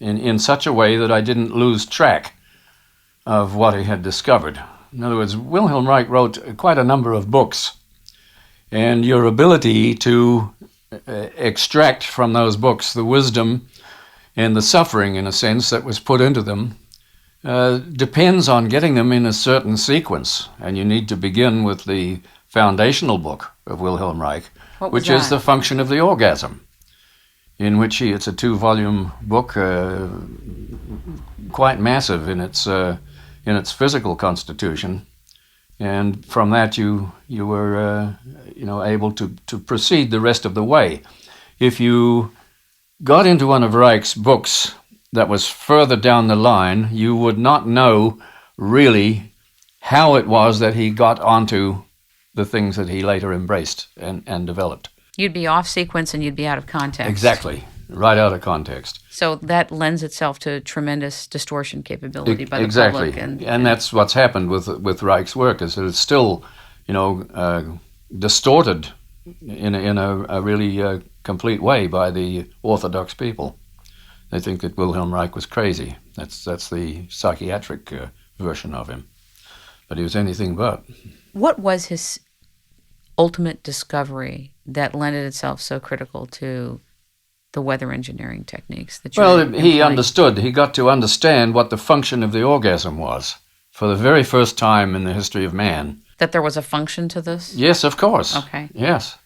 in such a way that I didn't lose track of what he had discovered. In other words, Wilhelm Reich wrote quite a number of books, and your ability to extract from those books the wisdom and the suffering, in a sense, that was put into them depends on getting them in a certain sequence. And you need to begin with the foundational book of Wilhelm Reich, which is The Function of the Orgasm, in which it's a 2-volume book, quite massive in its physical constitution. And from that, you were able to proceed the rest of the way. If you got into one of Reich's books that was further down the line, you would not know really how it was that he got onto the things that he later embraced and developed. You'd be off sequence and you'd be out of context. Exactly, right out of context. So that lends itself to tremendous distortion capability by the exactly. public. And that's what's happened with Reich's work, is that it's still, distorted in a really complete way by the orthodox people. They think that Wilhelm Reich was crazy. That's the psychiatric version of him. But he was anything but. What was his ultimate discovery that lended itself so critical to the weather engineering techniques that he understood. He got to understand what the function of the orgasm was for the very first time in the history of man. That there was a function to this? Yes, of course. Okay. Yes.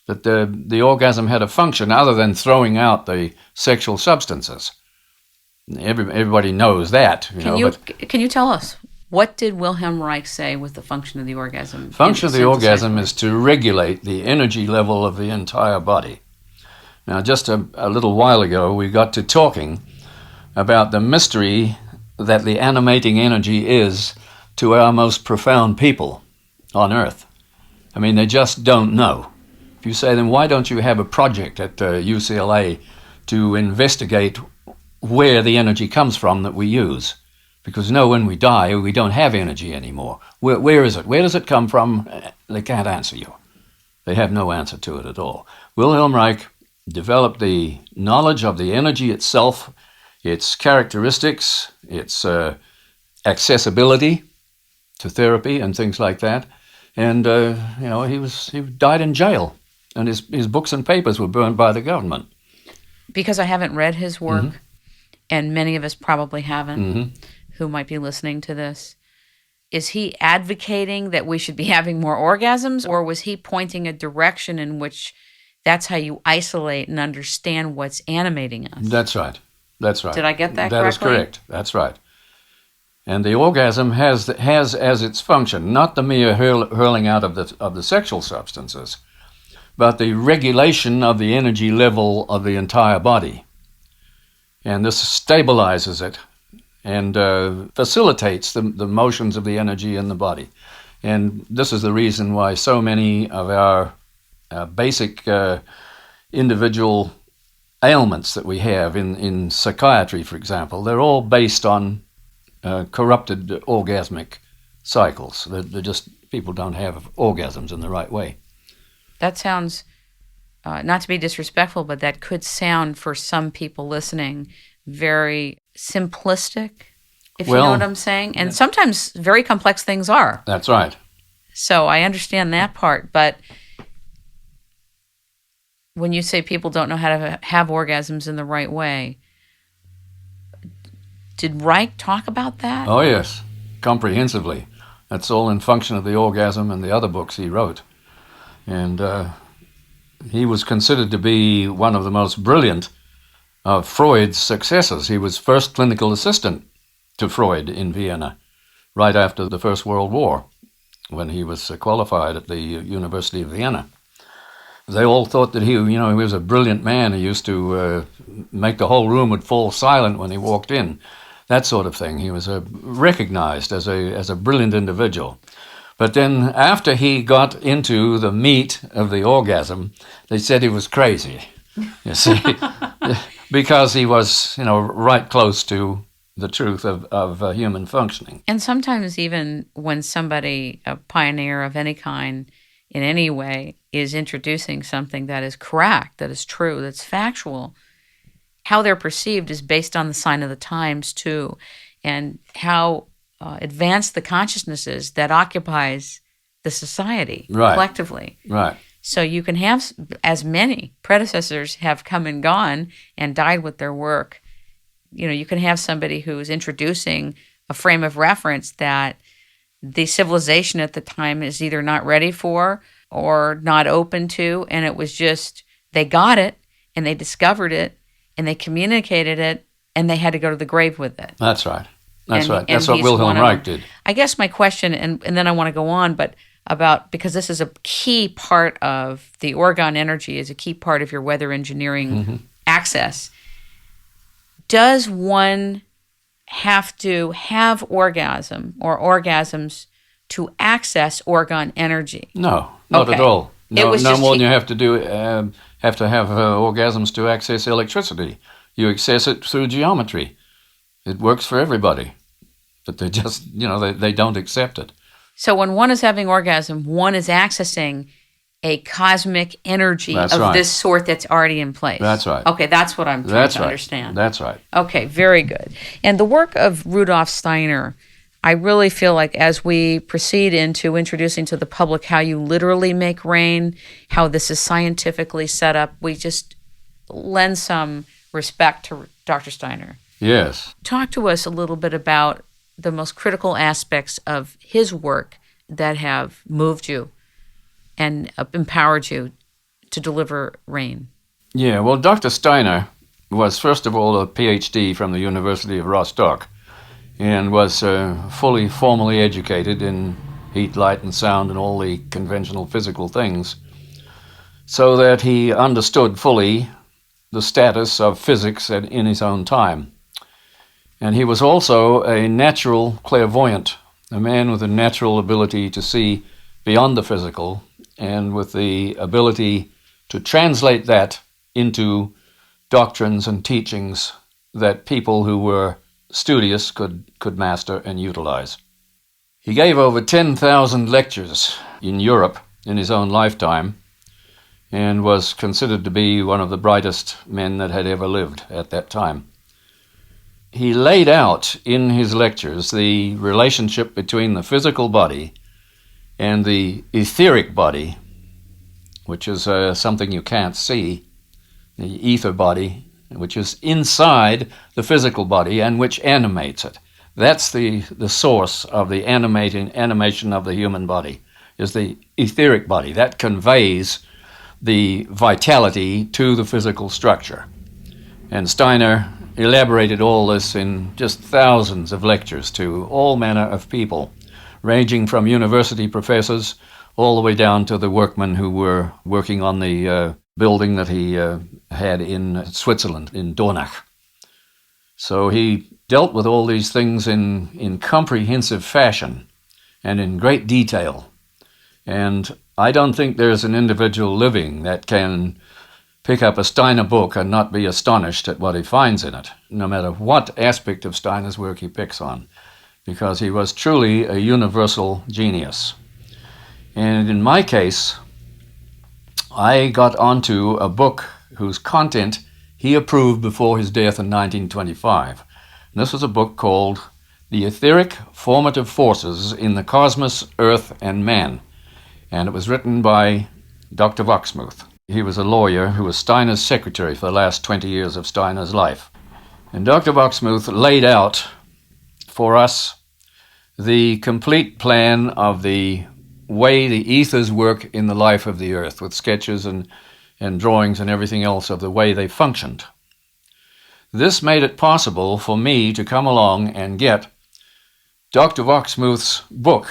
That the orgasm had a function other than throwing out the sexual substances. Everybody knows that. Can you tell us, what did Wilhelm Reich say was the function of the orgasm? Function of the orgasm is to regulate the energy level of the entire body. Now, just a little while ago, we got to talking about the mystery that the animating energy is to our most profound people on Earth. I mean, they just don't know. If you say to them, why don't you have a project at UCLA to investigate where the energy comes from that we use? Because when we die, we don't have energy anymore. Where is it? Where does it come from? They can't answer you. They have no answer to it at all. Wilhelm Reich developed the knowledge of the energy itself, its characteristics, its accessibility to therapy and things like that. And, he died in jail, and his books and papers were burned by the government. Because I haven't read his work, and many of us probably haven't, who might be listening to this, is he advocating that we should be having more orgasms, or was he pointing a direction in which that's how you isolate and understand what's animating us? That's right. Did I get that correctly? That is correct. That's right. And the orgasm has as its function not the mere hurling out of the sexual substances, but the regulation of the energy level of the entire body. And this stabilizes it and facilitates the motions of the energy in the body. And this is the reason why so many of our basic individual ailments that we have in psychiatry, for example, they're all based on corrupted orgasmic cycles. They're just, people don't have orgasms in the right way. That sounds, not to be disrespectful, but that could sound for some people listening very simplistic, if you know what I'm saying. And sometimes very complex things are. That's right. So I understand that part, but when you say people don't know how to have orgasms in the right way, did Reich talk about that? Oh, yes, comprehensively. That's all in Function of the Orgasm and the other books he wrote. And he was considered to be one of the most brilliant of Freud's successors. He was first clinical assistant to Freud in Vienna, right after the First World War, when he was qualified at the University of Vienna. They all thought that he was a brilliant man. He used to make the whole room would fall silent when he walked in, that sort of thing. He was recognized as a brilliant individual. But then after he got into the meat of the orgasm, they said he was crazy, you see, because he was, right close to the truth of human functioning. And sometimes even when somebody, a pioneer of any kind, in any way, is introducing something that is correct, that is true, that's factual, how they're perceived is based on the sign of the times too, and how advanced the consciousness is that occupies the society collectively. Right. So you can have, as many predecessors have come and gone and died with their work, you can have somebody who's introducing a frame of reference that the civilization at the time is either not ready for or not open to, and it was just, they got it, and they discovered it, and they communicated it, and they had to go to the grave with it. That's right. That's right. And That's what he's Wilhelm Reich did. I guess my question, and then I want to go on, but because this is a key part of the Orgone energy, is a key part of your weather engineering access. Does one have to have orgasm or orgasms to access Orgone energy? No, not at all. No more than you have to do. Have orgasms to access electricity. You access it through geometry. It works for everybody, but they just, they don't accept it. So when one is having orgasm, one is accessing a cosmic energy this sort that's already in place. That's right. Okay, that's what I'm trying to understand. That's right. Okay, very good. And the work of Rudolf Steiner, I really feel like as we proceed into introducing to the public how you literally make rain, how this is scientifically set up, we just lend some respect to Dr. Steiner. Yes. Talk to us a little bit about the most critical aspects of his work that have moved you and empowered you to deliver rain. Yeah, well, Dr. Steiner was, first of all, a PhD from the University of Rostock and was fully formally educated in heat, light, and sound and all the conventional physical things, so that he understood fully the status of physics in his own time. And he was also a natural clairvoyant, a man with a natural ability to see beyond the physical and with the ability to translate that into doctrines and teachings that people who were studious could master and utilize. He gave over 10,000 lectures in Europe in his own lifetime and was considered to be one of the brightest men that had ever lived at that time. He laid out in his lectures the relationship between the physical body and the etheric body, which is something you can't see, the ether body, which is inside the physical body and which animates it. That's the source of the animation of the human body, is the etheric body. That conveys the vitality to the physical structure. And Steiner elaborated all this in just thousands of lectures to all manner of people, ranging from university professors all the way down to the workmen who were working on the building that he had in Switzerland, in Dornach. So he dealt with all these things in comprehensive fashion and in great detail. And I don't think there's an individual living that can pick up a Steiner book and not be astonished at what he finds in it, no matter what aspect of Steiner's work he picks on, because he was truly a universal genius. And in my case, I got onto a book whose content he approved before his death in 1925. And this was a book called The Etheric Formative Forces in the Cosmos, Earth, and Man. And it was written by Dr. Wachsmuth. He was a lawyer who was Steiner's secretary for the last 20 years of Steiner's life. And Dr. Wachsmuth laid out for us the complete plan of the way the ethers work in the life of the Earth, with sketches and drawings and everything else of the way they functioned. This made it possible for me to come along and get Dr. Wachsmuth's book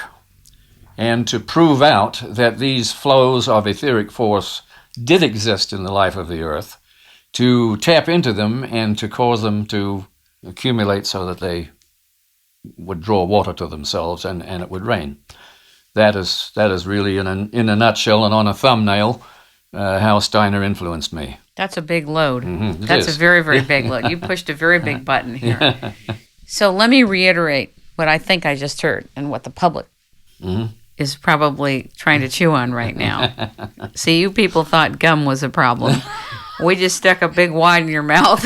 and to prove out that these flows of etheric force did exist in the life of the Earth, to tap into them and to cause them to accumulate so that they would draw water to themselves and it would rain. That is really, in a nutshell and on a thumbnail, how Steiner influenced me. That's a big load. Mm-hmm, That's a very, very big load. You pushed a very big button here. So let me reiterate what I think I just heard and what the public is probably trying to chew on right now. See, you people thought gum was a problem. We just stuck a big wide in your mouth.